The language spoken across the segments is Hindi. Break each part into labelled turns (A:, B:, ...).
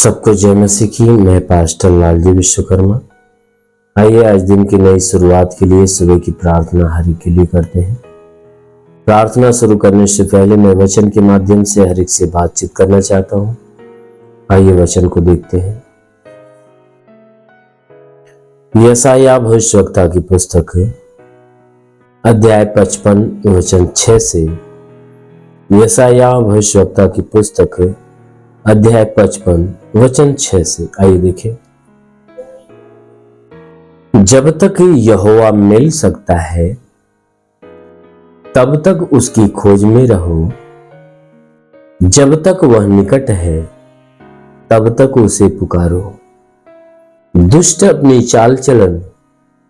A: सबको जय मसीह की। मैं पास्टर लालजी विश्वकर्मा। आइए आज दिन की नई शुरुआत के लिए सुबह की प्रार्थना हर एक के लिए करते हैं। प्रार्थना शुरू करने से पहले मैं वचन के माध्यम से हर एक से बातचीत करना चाहता हूं। आइए वचन को देखते हैं। यशायाह भविष्यवक्ता की पुस्तक अध्याय 55 वचन 6 से। यशायाह भविष्यवक्ता की पुस्तक अध्याय 55 वचन 6 से। आइए देखें। जब तक यहोवा मिल सकता है तब तक उसकी खोज में रहो। जब तक वह निकट है तब तक उसे पुकारो। दुष्ट अपनी चाल चलन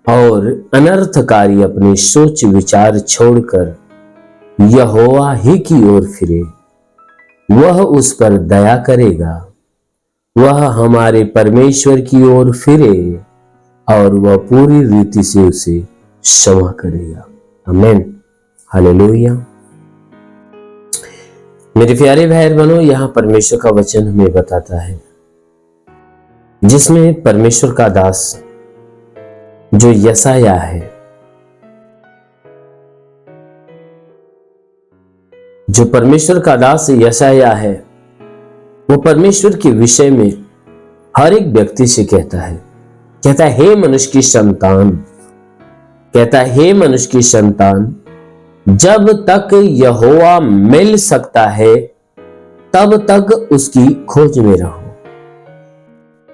A: और अनर्थकारी अपनी सोच विचार छोड़कर यहोवा ही की ओर फिरे। वह उस पर दया करेगा। वह हमारे परमेश्वर की ओर फिरे और वह पूरी रीति से उसे क्षमा करेगा। आमीन, हालेलुया। मेरे प्यारे भाई बहनों, यहां परमेश्वर का वचन हमें बताता है, जिसमें परमेश्वर का दास जो यशायाह है, जो परमेश्वर का दास यशायाह है, वो परमेश्वर के विषय में हर एक व्यक्ति से कहता है हे मनुष्य की संतान, कहता है हे मनुष्य की संतान, जब तक यहोवा मिल सकता है तब तक उसकी खोज में रहो।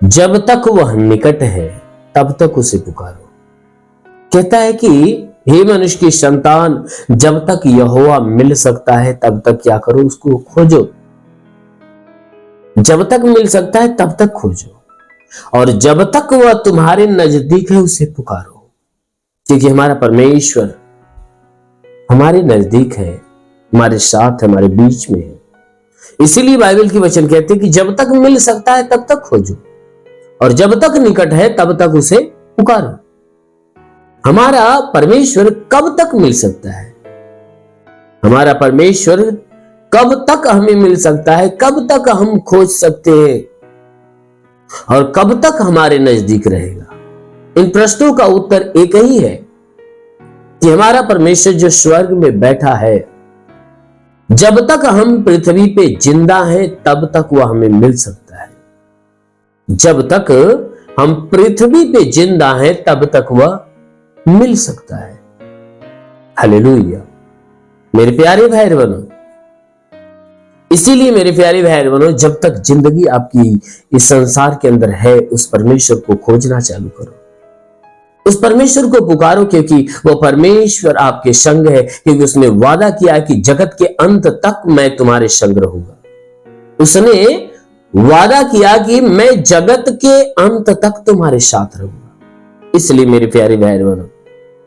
A: जब तक वह निकट है तब तक उसे पुकारो। कहता है कि हे मनुष्य की संतान, जब तक यहोवा मिल सकता है तब तक क्या करो, उसको खोजो। जब तक मिल सकता है तब तक खोजो, और जब तक वह तुम्हारे नजदीक है उसे पुकारो। क्योंकि हमारा परमेश्वर हमारे नजदीक है, हमारे साथ है, हमारे बीच में है। इसीलिए बाइबल की वचन कहते हैं कि जब तक मिल सकता है तब तक खोजो, और जब तक निकट है तब तक उसे पुकारो। हमारा परमेश्वर कब तक मिल सकता है? हमारा परमेश्वर कब तक हमें मिल सकता है? कब तक हम खोज सकते हैं और कब तक हमारे नजदीक रहेगा? इन प्रश्नों का उत्तर एक ही है कि हमारा परमेश्वर जो स्वर्ग में बैठा है, जब तक हम पृथ्वी पे जिंदा हैं तब तक वह हमें मिल सकता है। जब तक हम पृथ्वी पे जिंदा हैं तब तक वह मिल सकता है। हालेलुया। मेरे प्यारे भाई बहनों, इसीलिए मेरे प्यारे भाई बहनों, जब तक जिंदगी आपकी इस संसार के अंदर है, उस परमेश्वर को खोजना चालू करो, उस परमेश्वर को पुकारो, क्योंकि वो परमेश्वर आपके संग है। क्योंकि उसने वादा किया कि जगत के अंत तक मैं तुम्हारे संग रहूंगा। उसने वादा किया कि मैं जगत के अंत तक तुम्हारे साथ रहूंगा। इसलिए मेरे प्यारे भाई बहनों,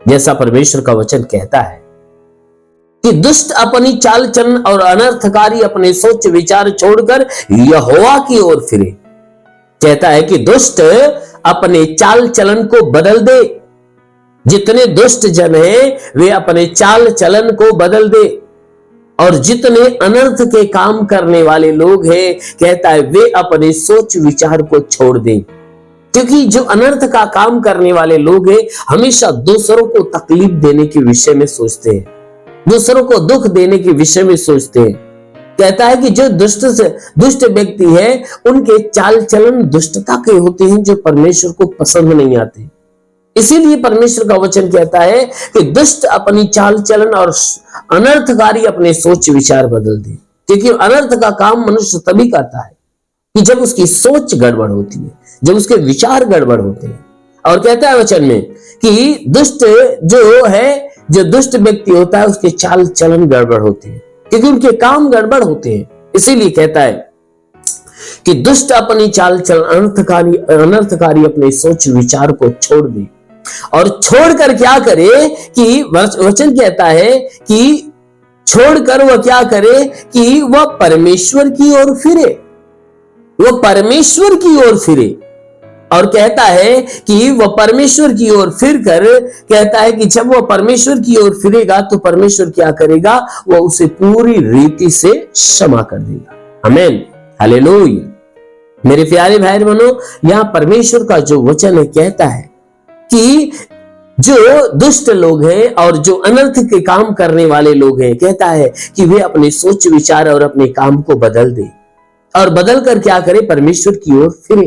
A: जैसा परमेश्वर का वचन कहता है कि दुष्ट अपनी चाल चलन और अनर्थकारी अपने सोच विचार छोड़कर यहोवा की ओर फिरे। कहता है कि दुष्ट अपने चाल चलन को बदल दे। जितने दुष्ट जन हैं वे अपने चाल चलन को बदल दे, और जितने अनर्थ के काम करने वाले लोग हैं, कहता है वे अपने सोच विचार को छोड़ दें। क्योंकि जो अनर्थ का काम करने वाले लोग हैं, हमेशा दूसरों को तकलीफ देने के विषय में सोचते हैं, दूसरों को दुख देने के विषय में सोचते हैं। कहता है कि जो दुष्ट व्यक्ति है, उनके चाल चलन दुष्टता के होते हैं, जो परमेश्वर को पसंद नहीं आते। इसीलिए परमेश्वर का वचन कहता है कि दुष्ट अपनी चाल चलन और अनर्थकारी अपने सोच विचार बदल दे। क्योंकि अनर्थ का काम मनुष्य तभी करता है कि जब उसकी सोच गड़बड़ होती है, जब उसके विचार गड़बड़ होते हैं। और कहता है वचन में कि दुष्ट जो दुष्ट व्यक्ति होता है, उसके चाल चलन गड़बड़ होते हैं, क्योंकि उनके काम गड़बड़ होते हैं। इसीलिए कहता है कि दुष्ट अपनी चाल चलन अनर्थकारी अपने सोच विचार को छोड़ दे, और छोड़कर क्या करे कि वचन कहता है कि छोड़कर वह क्या करे कि वह परमेश्वर की ओर फिरे। वो परमेश्वर की ओर फिरे, और कहता है कि वह परमेश्वर की ओर फिरकर कहता है कि जब वह परमेश्वर की ओर फिरेगा तो परमेश्वर क्या करेगा, वह उसे पूरी रीति से क्षमा कर देगा। आमीन, हालेलुया। मेरे प्यारे भाई बहनों, यहां परमेश्वर का जो वचन है कहता है कि जो दुष्ट लोग हैं और जो अनर्थ के काम करने वाले लोग हैं, कहता है कि वे अपने सोच विचार और अपने काम को बदल दे और बदल कर क्या करे, परमेश्वर की ओर फिरे।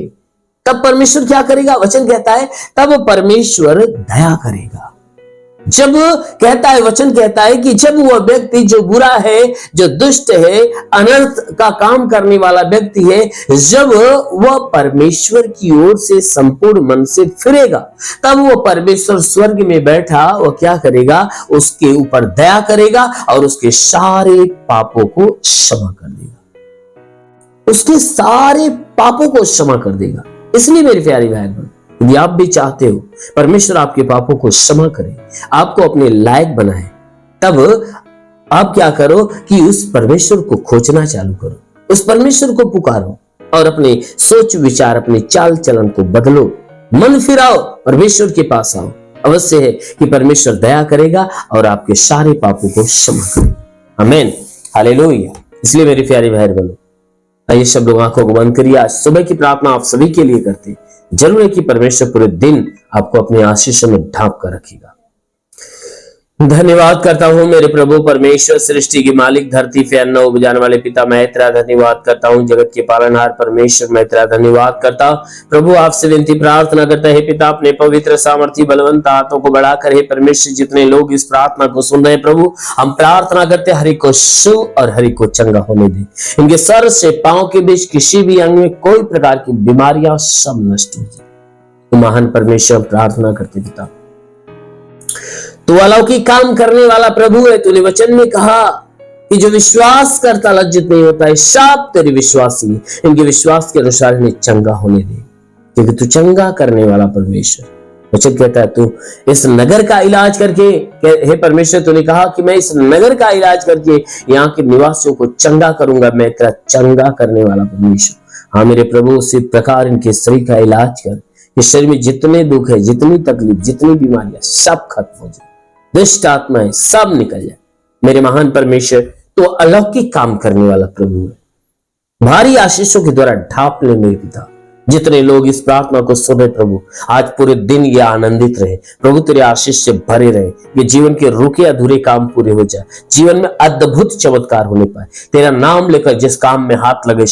A: तब परमेश्वर क्या करेगा? वचन कहता है तब परमेश्वर दया करेगा। जब कहता है, वचन कहता है कि जब वह व्यक्ति जो बुरा है, जो दुष्ट है, अनर्थ का काम करने वाला व्यक्ति है, जब वह परमेश्वर की ओर से संपूर्ण मन से फिरेगा, तब वह परमेश्वर स्वर्ग में बैठा वह क्या करेगा? उसके ऊपर दया करेगा और उसके सारे पापों को क्षमा कर देगा। उसके सारे पापों को क्षमा कर देगा। इसलिए मेरे प्यारे भाई बहन, यदि आप भी चाहते हो परमेश्वर आपके पापों को क्षमा करे, आपको अपने लायक बनाए, तब आप क्या करो कि उस परमेश्वर को खोजना चालू करो, उस परमेश्वर को पुकारो और अपने सोच विचार, अपने चाल चलन को बदलो, मन फिराओ, परमेश्वर के पास आओ। अवश्य है कि परमेश्वर दया करेगा और आपके सारे पापों को क्षमा करेगा। आमीन, हालेलुया। इसलिए मेरे प्यारे भाई बहनों, आइए सब लोग आंखों को बंद करिए। आज सुबह की प्रार्थना आप सभी के लिए करते हैं। जरूर है कि परमेश्वर पूरे दिन आपको अपने आशीषों में ढांप कर रखेगा। धन्यवाद करता हूं मेरे प्रभु परमेश्वर, सृष्टि के मालिक, धरती पे अन्न उपजाने वाले पिता, मैं तेरा धन्यवाद करता हूं। जगत के पालनहार परमेश्वर, मैं तेरा धन्यवाद करता हूं। प्रभु आपसे विनती प्रार्थना करता है पिता, अपने पवित्र सामर्थी बलवंत हाथों को बढ़ाकर, हे परमेश्वर, जितने लोग इस प्रार्थना को सुन रहे हैं प्रभु, हम प्रार्थना करते हैं हरि को शु और हरि को चंगा होने दे। इनके सर से पांव के बीच किसी भी अंग में कोई प्रकार की बीमारियां सब नष्ट हो जाए। तो महान परमेश्वर प्रार्थना करते पिता, तू अलौकिक काम करने वाला प्रभु है। तूने वचन में कहा कि जो विश्वास करता लज्जित नहीं होता है, सब तेरे विश्वासी है, इनके विश्वास के अनुसार इन्हें चंगा होने दे, क्योंकि तू चंगा करने वाला परमेश्वर। वचन कहता है तू इस नगर का इलाज करके, हे परमेश्वर, तूने कहा कि मैं इस नगर का इलाज करके यहाँ के निवासियों को चंगा करूंगा। मैं तेरा चंगा करने वाला परमेश्वर। हाँ मेरे प्रभु, उसी प्रकार इनके शरीर का इलाज कर। इस शरीर में जितने दुख है, जितनी तकलीफ, जितनी बीमारियां, सब खत्म हो जाए, दुष्ट आत्माएं सब निकल जाए। मेरे महान परमेश्वर, तो अलौकिक काम करने वाला प्रभु है। भारी आशीषों के द्वारा ढांप ले मेरे पिता। जितने लोग इस प्रार्थना को सुने प्रभु, आज पूरे दिन ये आनंदित रहे प्रभु, तेरे आशीष से भरे रहे। ये जीवन के रुके अधूरे काम पूरे हो जाए, जीवन में अद्भुत चमत्कार होने पाए। तेरा नाम लेकर जिस काम में हाथ लगे,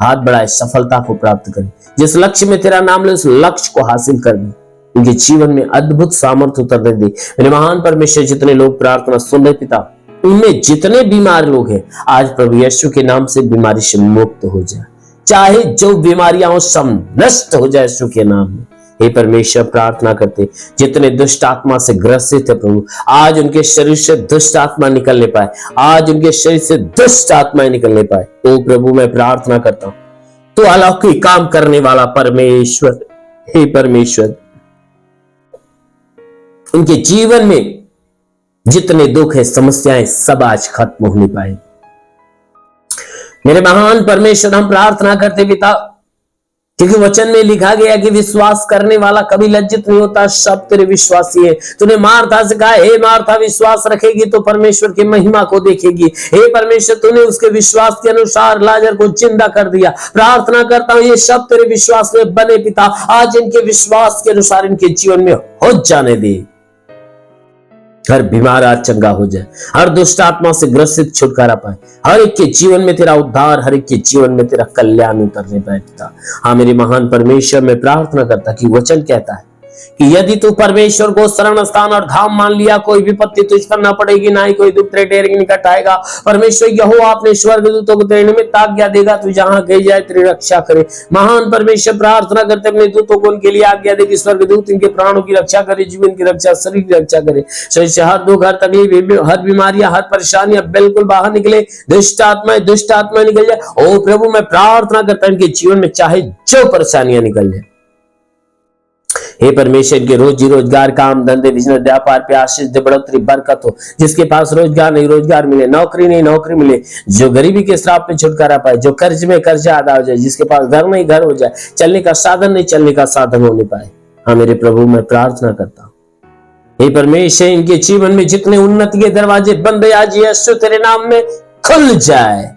A: हाथ बढ़ाए, सफलता को प्राप्त करे। जिस लक्ष्य में तेरा नाम ले, उस लक्ष्य को हासिल कर दे। उनके जीवन में अद्भुत सामर्थ्य उतरने दे। मेरे महान परमेश्वर, जितने लोग प्रार्थना सुन रहे पिता, उनमें जितने बीमार लोग हैं, आज प्रभु यीशु के नाम से बीमारी से मुक्त हो जाए। चाहे जो बीमारियां हो, सब नष्ट हो जाए यीशु के नाम में। हे परमेश्वर, प्रार्थना करते जितने दुष्ट आत्मा से ग्रसित है प्रभु, आज उनके शरीर से दुष्ट आत्मा निकलने पाए, आज उनके शरीर से दुष्ट आत्माएं निकलने पाए। तो प्रभु मैं प्रार्थना करता हूं, तो अलौकिक काम करने वाला परमेश्वर, हे परमेश्वर, उनके जीवन में जितने दुख है, समस्याएं, सब आज खत्म होने पाए। मेरे महान परमेश्वर, हम प्रार्थना करते पिता, क्योंकि वचन में लिखा गया कि विश्वास करने वाला कभी लज्जित नहीं होता, सब तेरे विश्वासी है। तूने मार्था से कहा, हे मार्था, विश्वास रखेगी तो परमेश्वर की महिमा को देखेगी। हे परमेश्वर, तूने उसके विश्वास के अनुसार लाजर को जिंदा कर दिया। प्रार्थना करता हूं ये सब तेरे विश्वास में बने पिता, आज इनके विश्वास के अनुसार इनके जीवन में हो जाने दे। हर बीमार आज चंगा हो जाए, हर दुष्ट आत्मा से ग्रसित छुटकारा पाए, हर एक के जीवन में तेरा उद्धार, हर एक के जीवन में तेरा कल्याण उतरने पाए पिता। हाँ मेरे महान परमेश्वर, मैं प्रार्थना करता कि वचन कहता है कि यदि तू परमेश्वर को शरण स्थान और धाम मान लिया, कोई विपत्ति तुझ पर ना पड़ेगी, ना ही कोई दुख तेरे डेरे निकट आएगा। परमेश्वर यहोवा अपने स्वर्गदूतों को तेरे निमित्त आज्ञा देगा, तू जहां कहीं जाए तेरी रक्षा करे। महान परमेश्वर, प्रार्थना करते अपने दूतों को उनके लिए आज्ञा दे कि स्वर्गदूत इनके प्राणों की रक्षा करे, जीवन की रक्षा, शरीर की रक्षा करे। शरीर से हर दुख, हर तकलीफ, हर बीमारियां, हर परेशानियां बिल्कुल बाहर निकले, दुष्ट आत्माएं निकल जाए। ओ प्रभु, मैं प्रार्थना करता हूं इनके जीवन में चाहे जो परेशानियां निकल जाए, हे परमेश्वर, के रोजी रोजगार, काम धंधे, बिजनेस, व्यापार पे आशीष दे, बढ़ोतरी, बरकत हो। जिसके पास रोजगार नहीं, रोजगार मिले, नौकरी नहीं, नौकरी मिले, जो गरीबी के श्राप पे छुटकारा पाए, जो कर्ज में कर्जा अदा हो जाए, जिसके पास घर नहीं घर हो जाए, चलने का साधन नहीं चलने का साधन होने पाए। हाँ मेरे प्रभु, मैं प्रार्थना करता हूँ हे परमेश्वर, इनके जीवन में जितने उन्नति के दरवाजे बंद है, आज यीशु तेरे नाम में खुल जाए।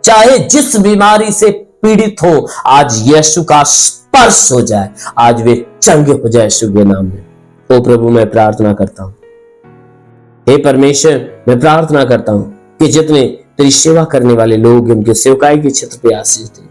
A: चाहे जिस बीमारी से पीड़ित हो, आज यीशु का स्पर्श हो जाए, आज वे चंगे हो जाए यीशु के नाम में। ओ प्रभु, मैं प्रार्थना करता हूं, हे परमेश्वर, मैं प्रार्थना करता हूं कि जितने तेरी सेवा करने वाले लोग उनके सेवकाई के क्षेत्र पे आशीष दे।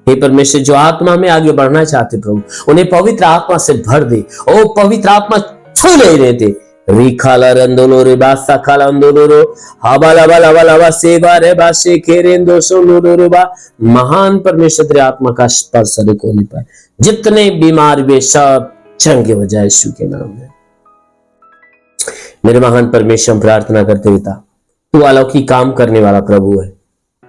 A: हे परमेश्वर, जो आत्मा में आगे बढ़ना चाहते प्रभु, उन्हें पवित्र आत्मा से भर दे। ओ पवित्र आत्मा छू नहीं रहते, रिखाला रंदोलो रे बासा खाला अंदोलो रो हवाला वाला वाला वा सेवा रे बासे केरेंदो सोलो रे बा। महान परमेश्वर, तेरे आत्मा का स्पर्श हर को नहीं पाए, जितने बीमार वे सब चंगे हो जाए यीशु के नाम में। मेरे महान परमेश्वर, प्रार्थना करते पिता, तू अलौकिक काम करने वाला प्रभु है,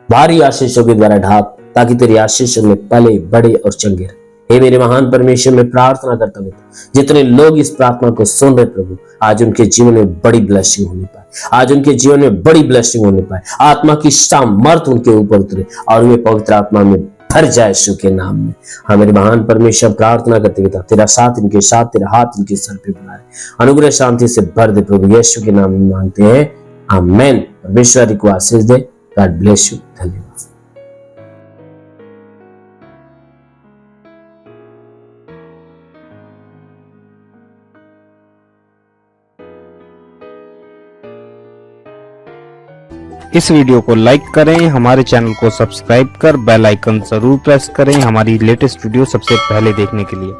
A: भारी आशीषों के द्वारा ढाप, ताकि तेरी आशीषों में पले बड़े और चंगे रहे। हे मेरे महान परमेश्वर, मैं प्रार्थना करता हूं जितने लोग इस प्रार्थना को सुन रहे प्रभु, आज उनके जीवन में बड़ी ब्लेसिंग होने पाए, आज उनके जीवन में बड़ी ब्लेसिंग होने पाए, आत्मा की सामर्थ उनके ऊपर उतरे और वे पवित्र आत्मा में भर जाए यीशु के नाम में। हाँ मेरे महान परमेश्वर, प्रार्थना करते पिता, तेरा साथ इनके साथ, तेरा हाथ इनके सर पे बनाए, अनुग्रह शांति से भर दे प्रभु, यीशु के नाम में मांगते हैं, आमेन। परमेश्वर को आशीष दे। God bless you. धन्यवाद।
B: इस वीडियो को लाइक करें, हमारे चैनल को सब्सक्राइब कर बेल आइकन जरूर प्रेस करें हमारी लेटेस्ट वीडियो सबसे पहले देखने के लिए।